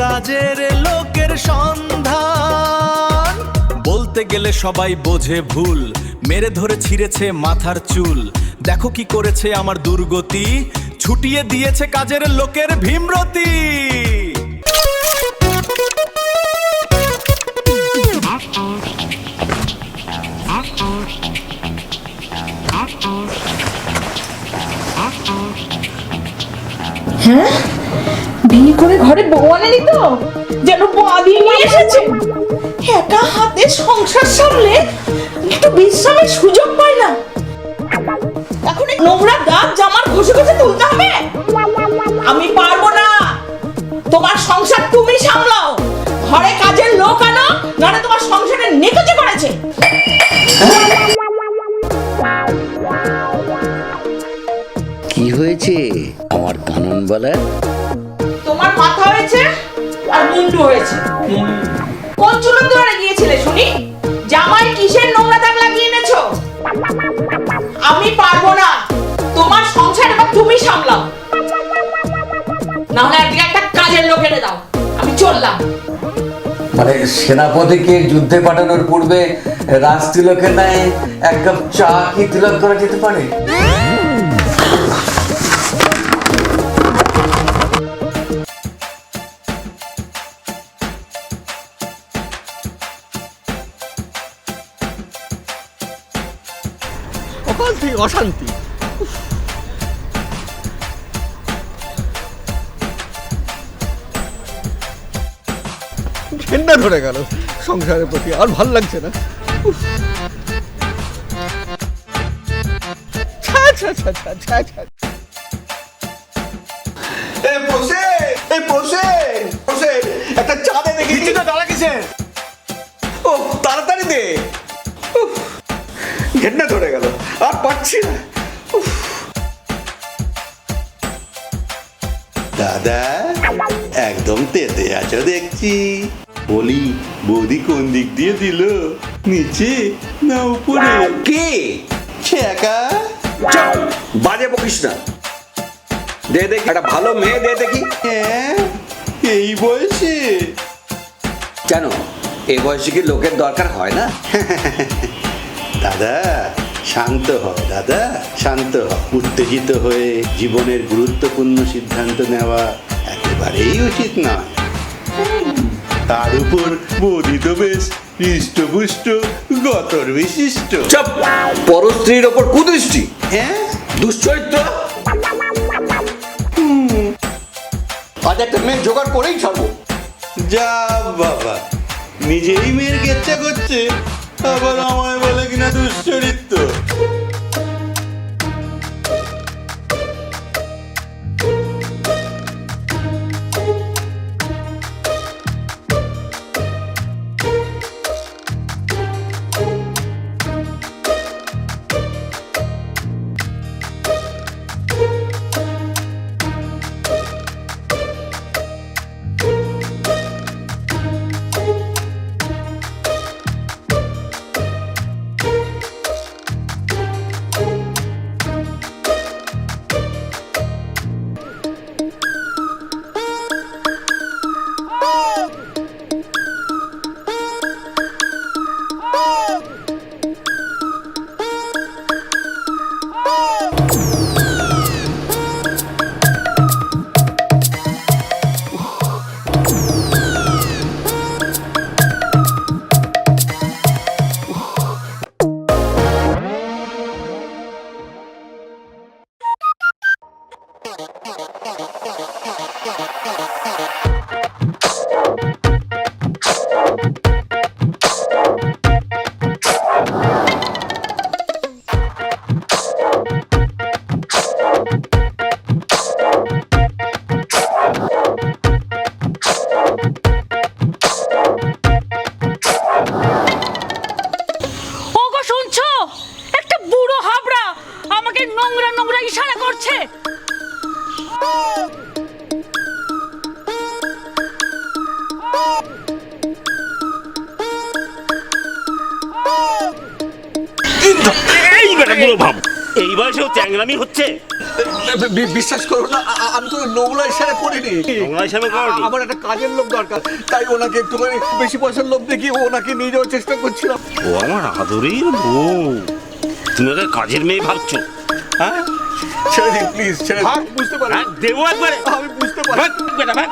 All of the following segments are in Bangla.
কাজের লোকের সন্ধান বলতে গেলে সবাই বোঝে ভুল, মেরে ধরে ছিঁড়েছে মাথার চুল। দেখো কি করেছে আমার দুর্গতি, ছুটিয়ে দিয়েছে কাজের লোকের ভীমরতি। হ্যাঁ, বিয়ে করে ঘরে বউ আনেনি তো, যেন বাদিয়ে নিয়ে এসেছে। একা হাতে সংসার সামলে একটু বিশ্রামের সুযোগ পায় না। এখন এই নোংরা দাগ জামার ঘষে ঘষে তুলতে হবে? আমি পারবো না। তোমার সংসার তুমি সামলাও, ঘরে কাজের লোক আনো, নাহলে তোমার সংসারে নিকুচি করেছে। কি হয়েছে আমার কাননবালার? তোমার মাথা হয়েছে আর মুন্ডু হয়েছে। কোন চুলন দুয়ারে গিয়েছিলে শুনি? জামাই কিসের নোংরা দাগ লাগিয়ে এনেছো? আমি পারবো না। তোমার সংসার এবার তুমি সামলাও, না হলে একদিকে একটা কাজের লোক এনে দাও। আমি চললাম। মানে সেনাপতিকে যুদ্ধে পাঠানোর পূর্বে রাজতিলকের ন্যায় এক কাপ চা কি তিলক করা যেতে পারে? অশান্তি অশান্তি। ঘেন্না ধরে গেল সংসারের প্রতি, আর ভাল লাগছে না। একটা চা দে দেখি। দাঁড়া কিসের? ও তাড়াতাড়ি দে। ঘেন্না ধরে গেল, আর পাচ্ছি না। দাদা একদম তেতে আছো দেখছি। বলি বৌদি কোন দিক দিয়ে দিল, নিচে না উপরে? কে? ছেকা বাজে বকিস না। দে দেখি একটা ভালো মেয়ে, দে দেখি। হ্যাঁ এই বয়সে? কেন, এই বয়সে কি লোকের দরকার হয় না? দাদা শান্ত হও, দাদা শান্ত হও। উত্তেজিত হয়ে জীবনের গুরুত্বপূর্ণ সিদ্ধান্ত নেওয়া একেবারেই উচিত নয়। তার উপর বৌদি তো বেশ হৃষ্টপুষ্ট গতর বিশিষ্ট। চুপ! পরস্ত্রীর ওপর কুদৃষ্টি, হ্যাঁ দুশ্চরিত্র। আজ একটা মেয়ে জোগাড় করেই ছাড়বো। যা বাবা, নিজেই মেয়ের গেচ্ছা করছে, আবার আমায় বলে কিনা দুশ্চরিত্র। ইশারা করছে। এই বেটা বুড়ো ভাব, এই বয়সেও চ্যাংরামি হচ্ছে। বিশ্বাস করো না, আমি তো নোংরা ইশারা করিনি। নোংরা ইশারা করোনি? আমার একটা কাজের লোক দরকার, তাই ওনাকে একটুখানি বেশি পয়সার লোভ দেখিয়ে ওনাকে নিয়ে যাওয়ার চেষ্টা করছিলাম। ও আমার আদরের বউ, তুমি ওকে কাজের মেয়ে ভাবছো? হ্যাঁ, ছেড়ে দিন প্লিজ, ছেড়ে দিন। বুঝতে পারি, হ্যাঁ, দেবো একবারে। আমি বুঝতে পারি। ভাগ, বেটা ভাগ।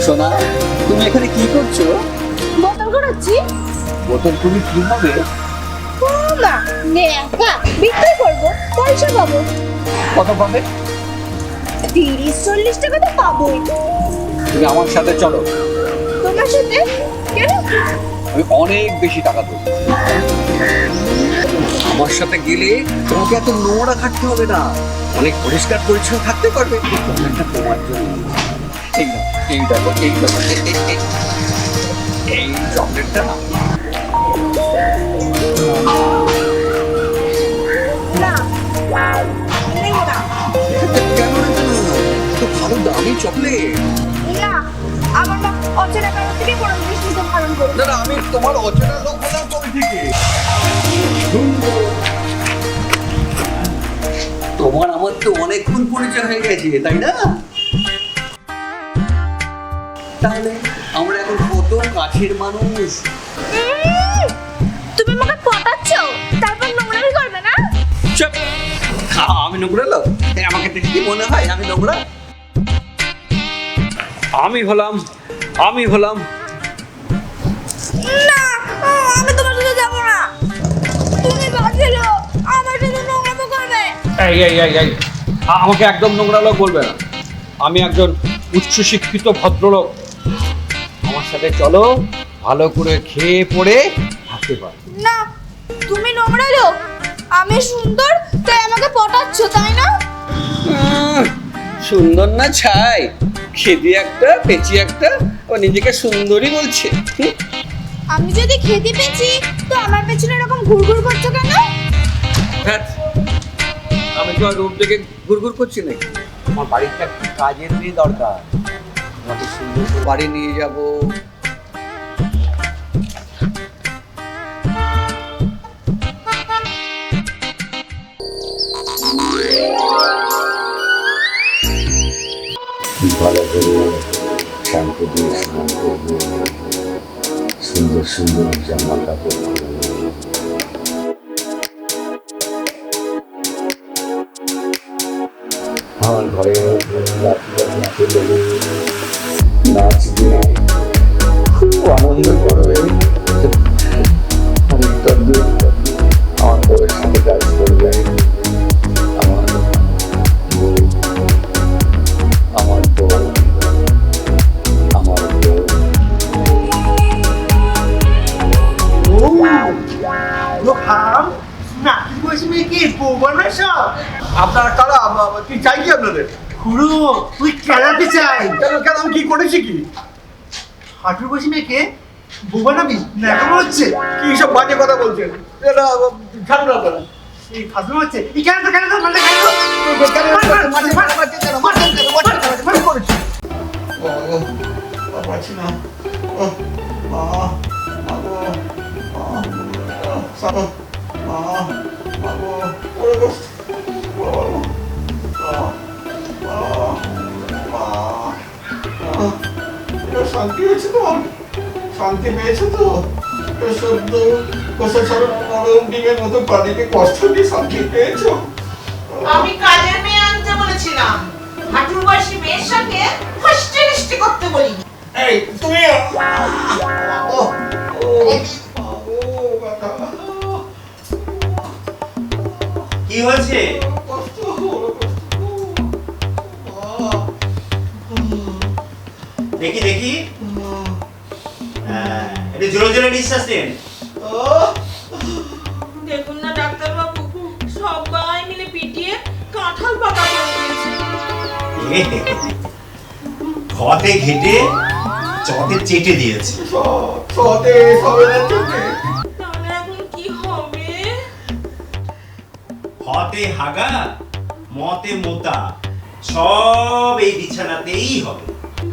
সোনা, তুমি এখানে কি করছো? বোতল করাচ্ছি। বোতল তুমি কি হবে? না নে একা বিক্রি করবো, পয়সা পাবো। কত পাবে? 30-40 টাকা তো পাবোই। তুমি আমার সাথে চলো, তোমার সাথে? কেন? আমি অনেক বেশি টাকা দেবো। আমার সাথে গেলে তোমাকে এত নোংরা খাটতে হবে না, অনেক পরিষ্কার পরিচ্ছন্ন থাকতে পারবে। চকলেটটা তোমার জন্য। এই নাও, এই দেখো, এই দেখো, এই চকলেটটা না। না নেব না। কেন না, তো ভালো দামি চকলেট। না, আমার মা অচেনা কারোর থেকে বড় জিনিস নিতে বারণ করে। না না, আমি তোমার অচেনা লোক বললাম কবে থেকে? তোমার আমার তো অনেকক্ষণ পরিচয় হয়ে গেছে, তাই না? তাহলে আমরা এখন কত কাছের মানুষ। তুমি আমাকে পটাচ্ছ, তারপর নোংরামি করবে না? চুপ! আমি নোংরা লোক? আমাকে দেখে কি মনে হয় আমি নোংরা? আমি হলাম না, আমি তোমার সাথে যাব না। তুমি বাজে লোক, আমার সাথে নোংরামি করবে। এই আমাকে একদম নোংরা লোক বলবে না। আমি একজন উচ্চশিক্ষিত ভদ্রলোক। আমার সাথে চলো, ভালো করে খেয়ে পড়ে থাকতে পারো। না, তুমি নোংরা লোক। আমি সুন্দর, তাই আমাকে পটাচ্ছ, তাই না? সুন্দর না ছাই, খেদি একটা পেঁচি একটা, ও নিজেকে সুন্দরী বলছে। আমি যদি খেতে পেয়েছি, তো আমার পেছনে এরকম ঘুরঘুর করছো কেন? আমি তো আর রূপ দেখে ঘুরঘুর করছি নাকি? আমার বাড়িতে একটু কাজের মেয়ে দরকার, তোমাকে সুন্দর করে বাড়ি নিয়ে যাব। ভালো করে শ্যাম্পু দিয়ে স্নান করবো, সুন্দর সুন্দর জামা কাপড় পরবো। আমার ঘরে নাচবে, নাচবে, খুব আনন্দ করবে। অনেক তদ্দূর আমার বউয়ের সাথে কাজ করবে। আমার বউ, আমার বউ, আমার বউ। আপনারা কারা? কি চাই কি আপনাদের? খুড়ো তুই খেলাতে চাই কেন কেন আমি কি করেছি কি? হাঁটুর বসে মেয়েকে বউ বানাবি না কেমন হচ্ছে কি সব বাজে কথা বলছেন? এটা ছাড়ুন আপনারা। এই ফাজল হচ্ছে এই কেন তো মারলে কেন কি করেছি? পারছি না। শান্তি হয়েছে তো? শান্তি পেয়েছে তো? সদ্য কষা ছাড়া নরম ডিমের মতো পানিকে কষ্ট দিয়ে শান্তি পেয়েছো? আমি কাজের মেয়ে আনতে বলেছিলাম, হাঁটুর বয়সী মেয়ের সঙ্গে ফষ্টি ফষ্টি করতে বলি। এই তুমি কি হয়েছে? দেখি দেখি, একটু জোরে জোরে নিঃশ্বাস নিন। দেখুন না ডাক্তার বাবু, সবাই মিলে পিটিয়ে কাঁঠাল পাকা করে দিয়েছে। ঘতে ঘেটে চতে চেটে দিয়েছে। সতে সবে না চোখে তাহলে এখন কি হবে? হতে হাগা, মতে মোতা, সব এই বিছানাতেই হবে।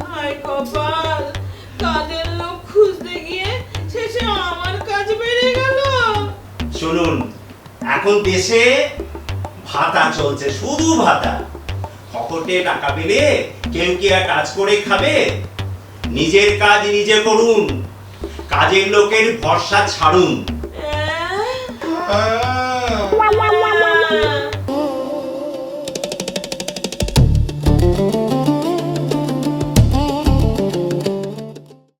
হায় কপাল, কাজের লোক খুঁজতে গিয়ে শেষে আমার কাজ বেড়ে গেল। শুনুন, এখন দেশে ভাতা চলছে, শুধু ভাতা। পকেটে টাকা পেলে কেউ কি আর কাজ করে খাবে? নিজের কাজ নিজে করুন, কাজের লোকের ভরসা ছাড়ুন। আহ,